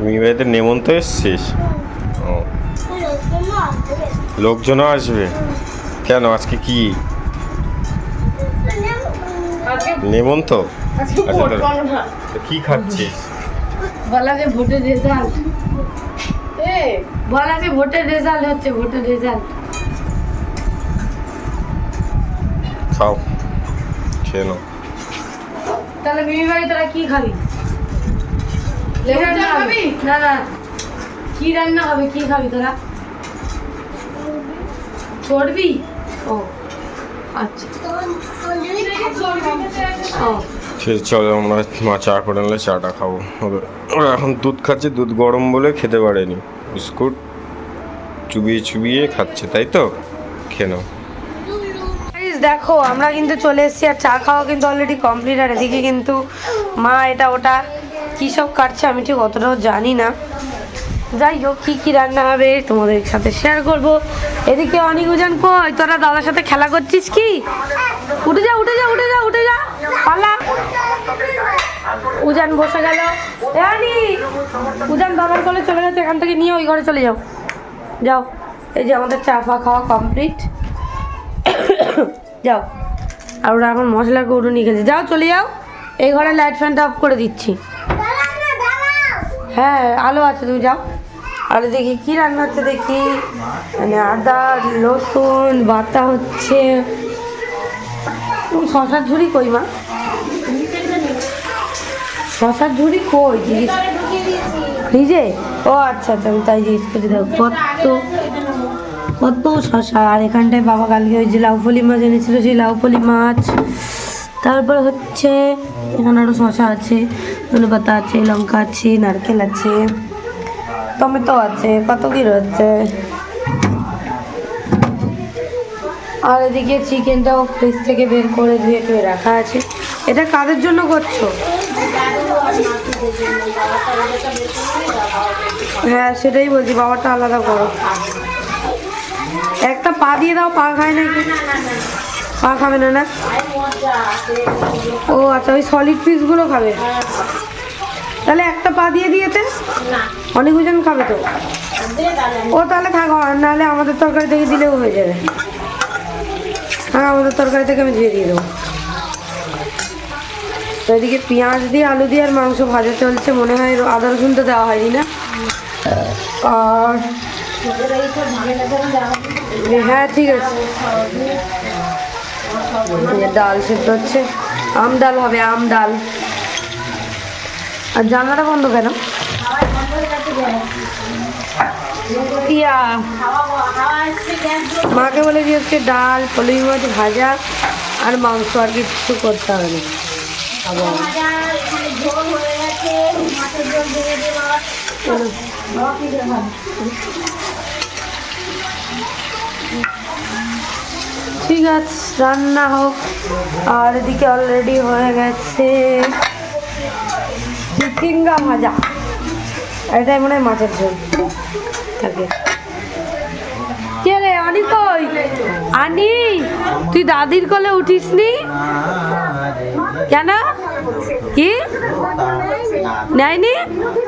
মিমিবাড়িতে নেমন্ত এসছিস? লোকজনও আসবে কেন? আজকে কি নেমন্ত? আচ্ছা, কি খাচ্ছিস? বলাকে ভোটের রেজাল্ট, বলাকে ভোটের রেজাল্ট হচ্ছে, ভোটের রেজাল্ট। খাও, খেয়ে নাও। তাহলে মিমি ভাই তোরা কি খাবি? রান্না খাবি? না না, কি রান্না হবে? কি খাবি তোরা? চর্বি? ও আচ্ছা, চলো আমরা চা করে নিলে চাটা খাবো। ওরা এখন দুধ খাচ্ছে, দুধ গরম বলে খেতে পারেনি, বিস্কুট চুবিয়ে চুবিয়ে খাচ্ছে, তাই তো? খেয়ে নাও। দেখো আমরা কিন্তু চলে এসেছি, আর চা খাওয়া কিন্তু অলরেডি কমপ্লিট। আর এদিকে কিন্তু মা এটা ওটা কী সব কাটছে, আমি ঠিক অতটাও জানি না। যাই হোক, কী কী রান্না হবে তোমাদের সাথে শেয়ার করব। এদিকে অনেক উজান কই, তোরা দাদার সাথে খেলা করছিস কি? উঠে যা উঠে যা উঠে যা উঠে যা, পালা। উজান বসে গেল। উজান দাদার কোলে চলে গেছে, এখান থেকে নিয়ে ওই ঘরে চলে যাও। যাও, এই যে আমাদের চা ফা খাওয়া কমপ্লিট। যাও। আর ওরা এখন মশলা কৌটো নিয়ে গেছে, যাও চলে যাও। এই ঘরে লাইট ফ্যানটা অফ করে দিচ্ছি। হ্যাঁ আলো আছে, তুমি যাও। আর দেখি কি রান্না হচ্ছে, দেখি মানে আদা রসুন বাটা হচ্ছে। শশার ঝুড়ি কই মা? শশার ঝুড়ি কই ফ্রিজে? ও আচ্ছা আচ্ছা, আমি তাই জিজ্ঞেস করি। দেখো কত শশা। আর এখানটায় বাবা কালকে ওই যে লাউফলি মাছ এনেছিল, সেই লাউফলি মাছ। তারপরে হচ্ছে এখানে আরও শশা আছে, ধনেপাতা আছে, লঙ্কা আছে, নারকেল আছে, টমেটো আছে, কত কি রয়েছে। আর এদিকে চিকেনটাও ফ্রিজ থেকে বের করে ধুয়ে টুয়ে রাখা আছে। এটা কাদের জন্য করছো? হ্যাঁ সেটাই বলছি, বাবারটা আলাদা করো। একটা পা দিয়ে দাও, পা খায় নাকি? পা খাবে না না? ও আচ্ছা, ওই সলিড পিসগুলো খাবে। তাহলে একটা পা দিয়ে দিয়েতে অনেক ওজন খাবে তো। ও তাহলে থাকো, নাহলে আমাদের তরকারি থেকে দিলেও হয়ে যাবে। হ্যাঁ আমাদের তরকারি থেকে আমি দিয়ে দেবো। তো এদিকে পেঁয়াজ দিয়ে আলু দিয়ে আর মাংস ভাজা চলছে, মনে হয় আদা রসুন তো দেওয়া হয়নি না। আর হ্যাঁ ঠিক আছে, ডাল সেদ্ধ হচ্ছে, আম ডাল হবে, আম ডাল। আর জানলাটা বন্ধ কেন? ইয়া মাকে বলে দিয়েছে ডাল, পলি মাছ ভাজা আর মাংস, আর কিছু করতে হবে না। ঠিক আছে, রান্না হোক। আর এদিকে অলরেডি হয়ে গেছে চিচিঙ্গা ভাজা। এটাই মনে হয় মাছের ঝোল থাকে। কে রে আনি? কই আনি? তুই দাদির কোলে উঠিস নি কেন? কি নেয়নি?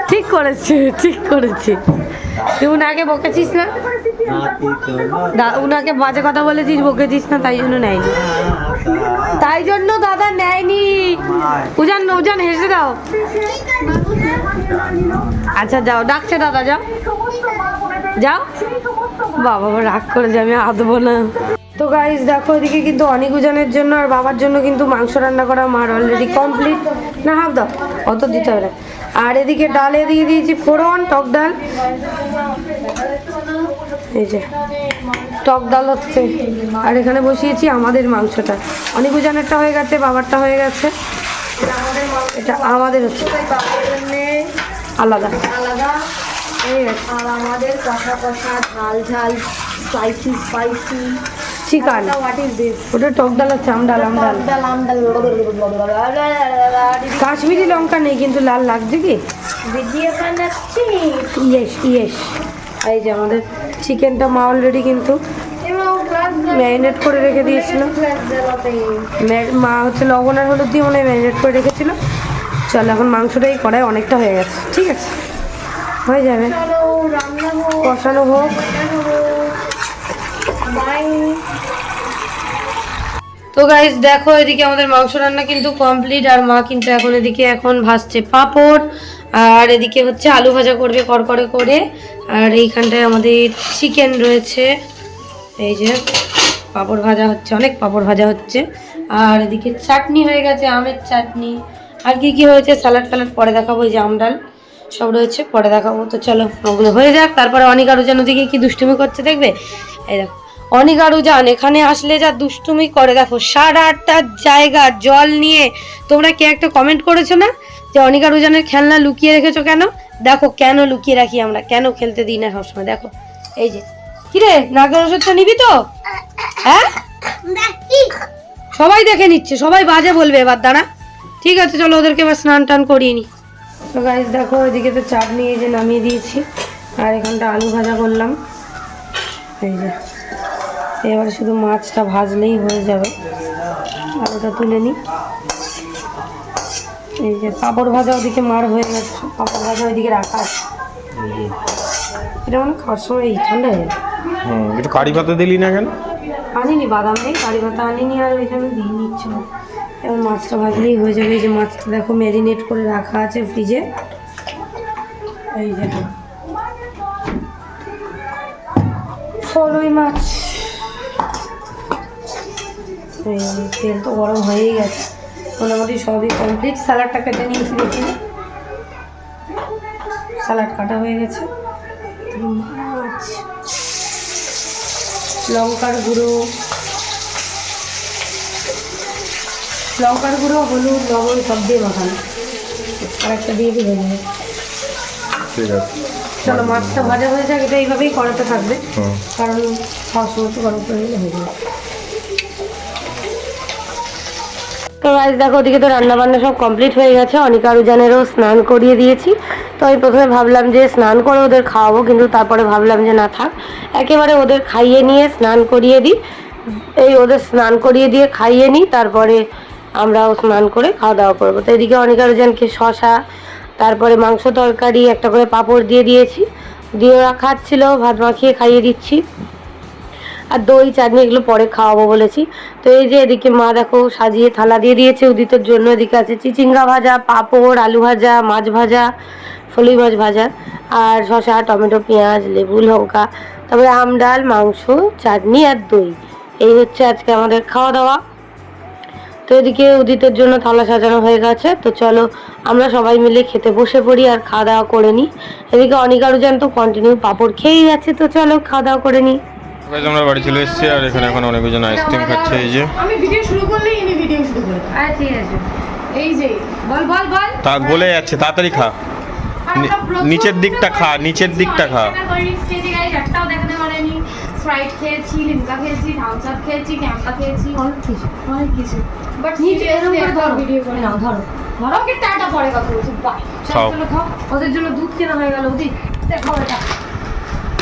ঠিক করেছে, ঠিক করেছে। তুই উনাকে বকেছিস না? উনাকে বাজে কথা বলেছিস, বকেছিস না, তাই জন্য নেয়নি। তাই জন্য দাদা নেয়নি। উজান উজান হেসে দাও। আচ্ছা যাও, ডাকছে দাদা, যাও যাও। বাবা রাগ করে যে আমি আদবো না। তো গাইস দেখো, এদিকে কিন্তু অনেক উজানের জন্য আর বাবার জন্য কিন্তু মাংস রান্না করা মার অলরেডি কমপ্লিট। না হাফ দাও, অত দিতে হবে না। আর এদিকে ডালে দিয়ে দিয়েছি ফোড়ন, টক ডাল। এই যে টক ডাল হচ্ছে। আর এখানে বসিয়েছি আমাদের মাংসটা। অনেক উজানেরটা হয়ে গেছে, বাবারটা হয়ে গেছে, এটা আমাদের হচ্ছে আলাদা আলাদা। আর আমাদের কষা কষা ঝাল ঝাল spicy spicy chicken. What is this? ওটা টক ডাল হচ্ছে, আমডাল আমডাল। কাশ্মীরি লঙ্কা নেই কিন্তু লাল লাগছে কি? ভিডিও বানাচ্ছি। ইয়েস এই যে আমাদের চিকেনটা মা অলরেডি কিন্তু ম্যারিনেট করে রেখে দিয়েছিল। মা হচ্ছে লবণ আর হলুদ দিয়ে মনে হয় ম্যারিনেট করে রেখেছিল। চল এখন মাংসটাই করাই অনেকটা হয়ে গেছে, ঠিক আছে হয়ে যাবে, কষানো হোক। তো গাইস দেখো এদিকে আমাদের মাংস রান্না কিন্তু কমপ্লিট, আর মা কিন্তু এখন এদিকে ভাজছে পাঁপড়, আর এদিকে হচ্ছে আলু ভাজা করবে কড়কড়ে করে, আর এইখানটায় আমাদের চিকেন রয়েছে। এই যে পাঁপড় ভাজা হচ্ছে, অনেক পাঁপড় ভাজা হচ্ছে, আর এদিকে চাটনি হয়ে গেছে, আমের চাটনি, আর কি কি হয়েছে স্যালাড ট্যালাড পরে দেখাবো। এই যে আমডাল সব রয়েছে পরে দেখাবো। তো চলো ওগুলো হয়ে যাক, তারপরে অনিক আরুজান ওদিকে কি দুষ্টুমি করছে দেখবে। এই দেখো অনিক আরুজান এখানে আসলে যা দুষ্টুমি করে, দেখো 8:30টার জায়গা জল নিয়ে। তোমরা কে একটা কমেন্ট করেছো না যে অনিক আরুজানের খেলনা লুকিয়ে রেখেছো কেন? দেখো কেন লুকিয়ে রাখি আমরা, কেন খেলতে দিই না সবসময়। দেখো এই যে কিরে নাগের ওষুধটা নিবি তো? হ্যাঁ সবাই দেখে নিচ্ছে, সবাই বাজে বলবে এবার, দাঁড়া ঠিক আছে চলো ওদেরকে এবার স্নান টান করিয়ে নি। তো গাইস দেখো এদিকে তো চাটনি এই যে নামিয়ে দিয়েছি, আর এখানটা আলু ভাজা করলাম। এই যে এবার শুধু মাছটা ভাজলেই হয়ে যাবে, আলুটা তুলে নিই। এই যে পাঁপড় ভাজা ওদিকে মার হয়ে গেছে, পাঁপড় ভাজা ওইদিকে রাখা আছে। এটা মানে খাওয়ার সময় এই ঠান্ডা হয়ে যাবে। একটু কারি পাতা দিলি না কেন? আনিনি, বাদাম নেই, কারি পাতা আনিনি, আর ওই জন্য দিয়ে নিচ্ছি। এবার মাছটা ভাজলেই হয়ে যাবে। এই যে মাছটা দেখো ম্যারিনেট করে রাখা আছে ফ্রিজে। এই যে ফলই মাছ, তেল তো গরম হয়েই গেছে, মোটামুটি সবই কমপ্লিট। স্যালাডটা কেটে নিয়েছি, দেখি স্যালাড কাটা হয়ে গেছে। মাছ, লঙ্কার গুঁড়ো, হলুদ লবণ সব দিয়ে মাখানো, আর একটা দিয়ে দিয়ে হয়ে যাবে। ঠিক আছে চলো মাছটা ভাজা হয়ে যাক, এটা এইভাবেই করাতে থাকবে, কারণ খাওয়ার সময় তো গরম করে নিলে হয়ে যাবে। তো আজ দেখো ওদিকে তো রান্না বান্না সব কমপ্লিট হয়ে গেছে, অনিক আরুজানেরও স্নান করিয়ে দিয়েছি। তো আমি প্রথমে ভাবলাম যে স্নান করে ওদের খাওয়াবো, কিন্তু তারপরে ভাবলাম যে না থাক, একেবারে ওদের খাইয়ে নিয়ে স্নান করিয়ে দিই। এই ওদের স্নান করিয়ে দিয়ে খাইয়ে নিই, তারপরে আমরাও স্নান করে খাওয়া দাওয়া করবো। তো এদিকে অনিক আরুজানকে শশা, তারপরে মাংস তরকারি, একটা করে পাঁপড় দিয়ে দিয়েছি, দিয়ে ওরা খাচ্ছিল, ভাত মাখিয়ে খাইয়ে দিচ্ছি, আর দই চাটনি এগুলো পরে খাওয়াবো বলেছি। তো এই যে এদিকে মা দেখো সাজিয়ে থালা দিয়ে দিয়েছে উদিতর জন্য। এদিকে আছে চিচিঙ্গা ভাজা, পাঁপড়, আলু ভাজা, মাছ ভাজা, ফলুই মাছ ভাজা, আর শসা, টমেটো, পেঁয়াজ, লেবু, লঙ্কা, তারপরে আম, ডাল, মাংস, চাটনি আর দই। এই হচ্ছে আজকে আমাদের খাওয়া দাওয়া। তো এদিকে উদিতের জন্য থালা সাজানো হয়ে গেছে। তো চলো আমরা সবাই মিলে খেতে বসে পড়ি আর খাওয়া দাওয়া করে নিই। এদিকে অনিক আরুজান তো কন্টিনিউ পাঁপড় খেয়েই যাচ্ছে। তো চলো খাওয়া দাওয়া করে নিই। আমরা বাড়ি চলে এসেছি, আর এখানে এখন অনেকজন আইসক্রিম খাচ্ছে। এই যে আমি ভিডিও শুরু করলেই ইনি ভিডিও শুরু করে। আরে ঠিক আছে, এই যে বল বল বল। তা গলে যাচ্ছে, তাড়াতাড়ি খা, নিচের দিকটা খা, নিচের দিকটা খা। স্টেজে গাইস একটাও দেখাতে পারেনি। স্প্রাইট খেয়েছি, লিমকা খেয়েছি, থামস আপ খেয়েছি, ক্যাম্পা খেয়েছি, অনেক কিছু। বাট নিচে এরকম করে ধরো, ভিডিও করে নাও ধরো। ওকে টাটা পরে কথা বলছি। বাই। খাও। চলো খাও, ওদের জন্য দুধ কেনা হয়ে গেল। উদিত দেখো এটা,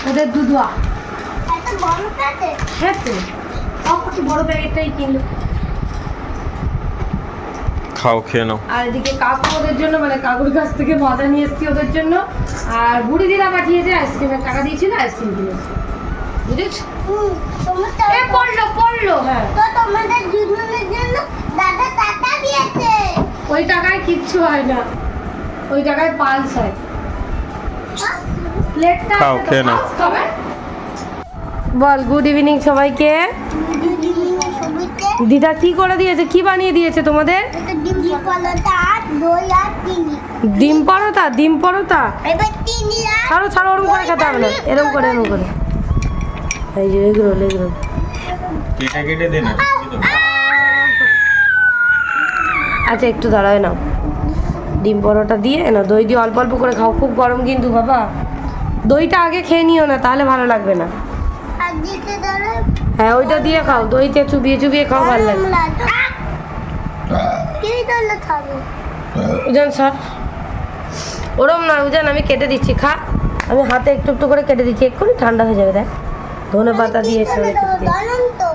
ওদের দুধুয়া খেতে কি বড় প্যাকেটটাই কিনলো। খাও, খেয়ে নাও। আর এদিকে কাকু ওদের জন্য, মানে কাকুর কাছ থেকে মজা নিয়ে এসছি ওদের জন্য, আর বুড়ি দিদা পাঠিয়েছে আইসক্রিমের টাকা দিয়েছিল, আইসক্রিম কিনেছে, বুঝেছো? পড়লো হ্যাঁ। ওই টাকায় কিচ্ছু হয় না, ওই টাকায় পালস হয়। প্লেটটা খাও, খেয়ে নাও। বল গুড ইভিনিং সবাইকে। দিদা কি করে দিয়েছে, কি বানিয়ে দিয়েছে তোমাদের? ডিম পরোটা, ডিম পরোটা। ছাড়ো ছাড়ো, ওরকম করে খেতে হবে না, এরকম করে এরকম করে। এই যে এগরোল, এগরোল কেটে কেটে দে না। আচ্ছা একটু দাঁড়ায় নাও, ডিম পরোটা দিয়ে না, দই দিয়ে অল্প অল্প করে খাও, খুব গরম কিন্তু বাবা। দইটা আগে খেয়ে নিও না, তাহলে ভালো লাগবে না। হ্যাঁ ওইটা দিয়ে খাও, দইতে চুবিয়ে চুবিয়ে খাও, ভালো লাগবে। স্যার ওরম নয় উজান, আমি কেটে দিচ্ছি, খা। আমি হাতে একটু একটু করে কেটে দিচ্ছি, এক্ষুনি ঠান্ডা হয়ে যাবে। দেখ ধনে পাতা দিয়েছে অনেক কিছু দিয়েছে।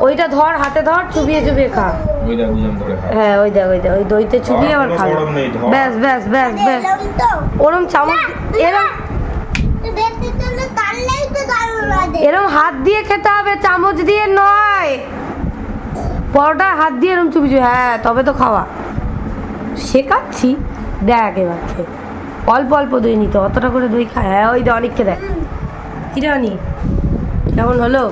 ওইটা ধর, হাতে ধর, চুবিয়ে চুবিয়ে খা। ওই দেখ উজান ধরে খা। হ্যাঁ ওই দেখ ওই দইতে চুবিয়ে আবার খা। গরম নেই, ধর। ব্যাস ব্যাস ব্যাস ব্যাস। ওরম চামচ, এরম এরম হাত দিয়ে খেতে হবে, চামচ দিয়ে নয়। পরোটা হাত দিয়ে এরম চুবি চুবি, হ্যাঁ তবে তো খাওয়া। শেখাচ্ছি, দেখ এবার খেয়ে। অল্প অল্প দই নিতে, অতটা করে দই খায়। হ্যাঁ ওই দে অনেককে দেখ। কি রানি কেমন হলো?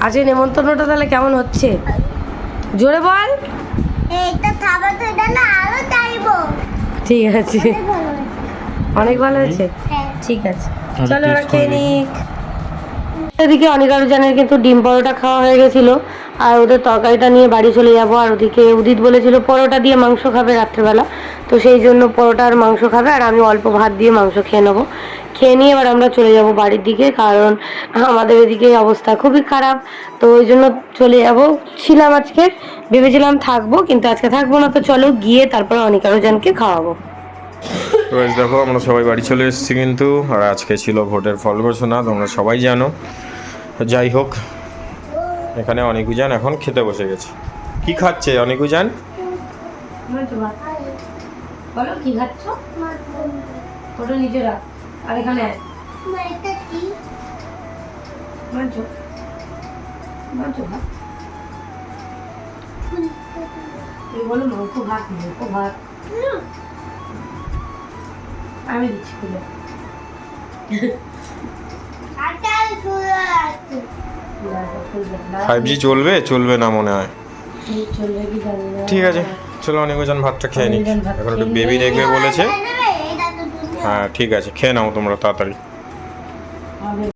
আজকে নেমন্তন্নটা তাহলে কেমন হচ্ছে জোরে বল। ঠিক আছে, অনেক ভালো হয়েছে। ঠিক আছে চলো ওরা খেয়ে নিক। এদিকে অনিকারুজানের কিন্তু ডিম পরোটা খাওয়া হয়ে গেছিলো, আর ওদের তরকারিটা নিয়ে বাড়ি চলে যাব। আর ওদিকে উদিত বলেছিল পরোটা দিয়ে মাংস খাবে রাত্রেবেলা, তো সেই জন্য পরোটা আর মাংস খাবে, আর আমি অল্প ভাত দিয়ে মাংস খেয়ে নেবো। খেয়ে নিয়ে এবার আমরা চলে যাব বাড়ির দিকে, কারণ আমাদের এদিকে অবস্থা খুবই খারাপ। তো ওই জন্য চলে যাব। ছিলাম আজকে, ভেবেছিলাম থাকবো, কিন্তু আজকে থাকবো না। তো চলো গিয়ে তারপরে অনিকারুজানকে খাওয়াবো। তো guys, দেখো আমরা সবাই বাড়ি চলে এসেছি কিন্তু, আর আজকে ছিল ভোটের ফল ঘোষণা, তোমরা সবাই জানো। যাই হোক, এখানে অনিকুজান এখন খেতে বসে গেছে। কি খাচ্ছে অনিকুজান? বলো কি খাচ্ছ? ওটা নিচে রাখ, আর এখানে মাংস মাংস ভাত। এই বলো মাংস ভাত, মাংস ভাত আমি দিচ্ছি খুলে। 5G চলবে চলবে না মনে হয়। চলবে কি জানি না। ঠিক আছে চলো অনিকুজান ভাতটা খেয়ে নিই, অনিকুজান ভাত এখন একটু খেয়ে বেবি নিই। দেখবে বলেছে। হ্যাঁ ঠিক আছে, খেয়ে নাও তোমরা তাড়াতাড়ি। আমি